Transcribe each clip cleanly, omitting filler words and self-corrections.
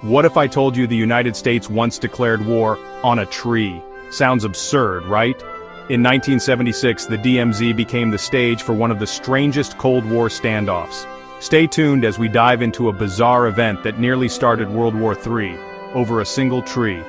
What if I told you the United States once declared war on a tree? Sounds absurd, right? In 1976, the DMZ became the stage for one of the strangest Cold War standoffs. Stay tuned as we dive into a bizarre event that nearly started World War III, over a single tree.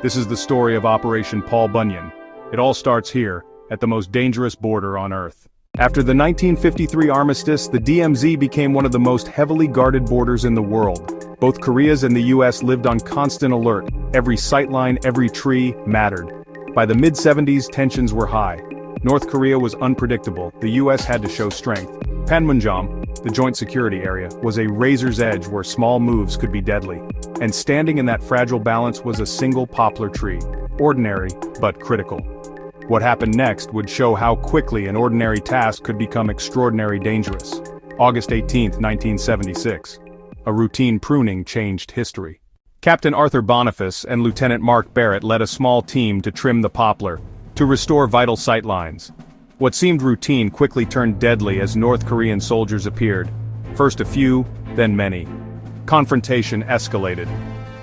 This is the story of Operation Paul Bunyan. It all starts here, at the most dangerous border on Earth. After the 1953 armistice, the DMZ became one of the most heavily guarded borders in the world. Both Koreas and the US lived on constant alert. Every sightline, every tree mattered. By the mid-70s, tensions were high. North Korea was unpredictable. The US had to show strength. Panmunjom, the joint security area, was a razor's edge where small moves could be deadly. And standing in that fragile balance was a single poplar tree. Ordinary, but critical. What happened next would show how quickly an ordinary task could become extraordinary dangerous. August 18, 1976. A routine pruning changed history. Captain Arthur Boniface and Lieutenant Mark Barrett led a small team to trim the poplar, to restore vital sight lines. What seemed routine quickly turned deadly as North Korean soldiers appeared. First a few, then many. Confrontation escalated.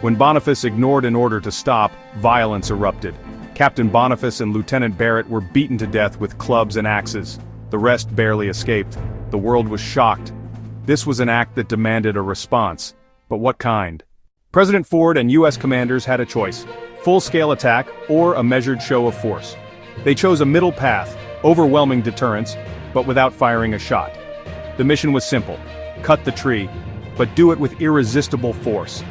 When Boniface ignored an order to stop, violence erupted. Captain Boniface and Lieutenant Barrett were beaten to death with clubs and axes. The rest barely escaped. The world was shocked. This was an act that demanded a response. But what kind? President Ford and U.S. commanders had a choice: full-scale attack or a measured show of force. They chose a middle path, overwhelming deterrence, but without firing a shot. The mission was simple: cut the tree, but do it with irresistible force.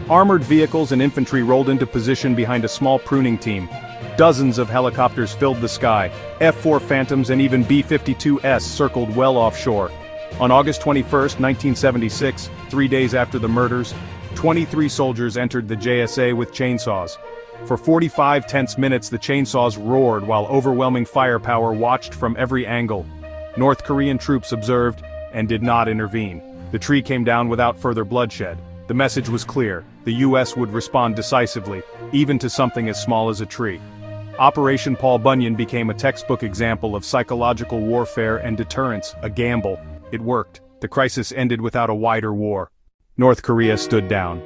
Armored vehicles and infantry rolled into position behind a small pruning team. Dozens of helicopters filled the sky. F-4 Phantoms and even B-52s circled well offshore. On August 21, 1976, 3 days after the murders, 23 soldiers entered the JSA with chainsaws. For 45 tense minutes the chainsaws roared while overwhelming firepower watched from every angle. North Korean troops observed and did not intervene. The tree came down without further bloodshed. The message was clear: the U.S. would respond decisively, even to something as small as a tree. Operation Paul Bunyan became a textbook example of psychological warfare and deterrence, a gamble. It worked. The crisis ended without a wider war. North Korea stood down.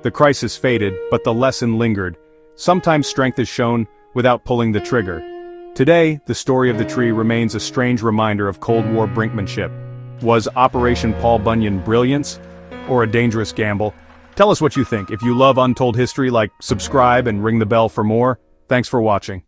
The crisis faded, but the lesson lingered. Sometimes strength is shown without pulling the trigger. Today, the story of the tree remains a strange reminder of Cold War brinkmanship. Was Operation Paul Bunyan brilliance, or a dangerous gamble? Tell us what you think. If you love Untold history, subscribe and ring the bell for more. Thanks for watching.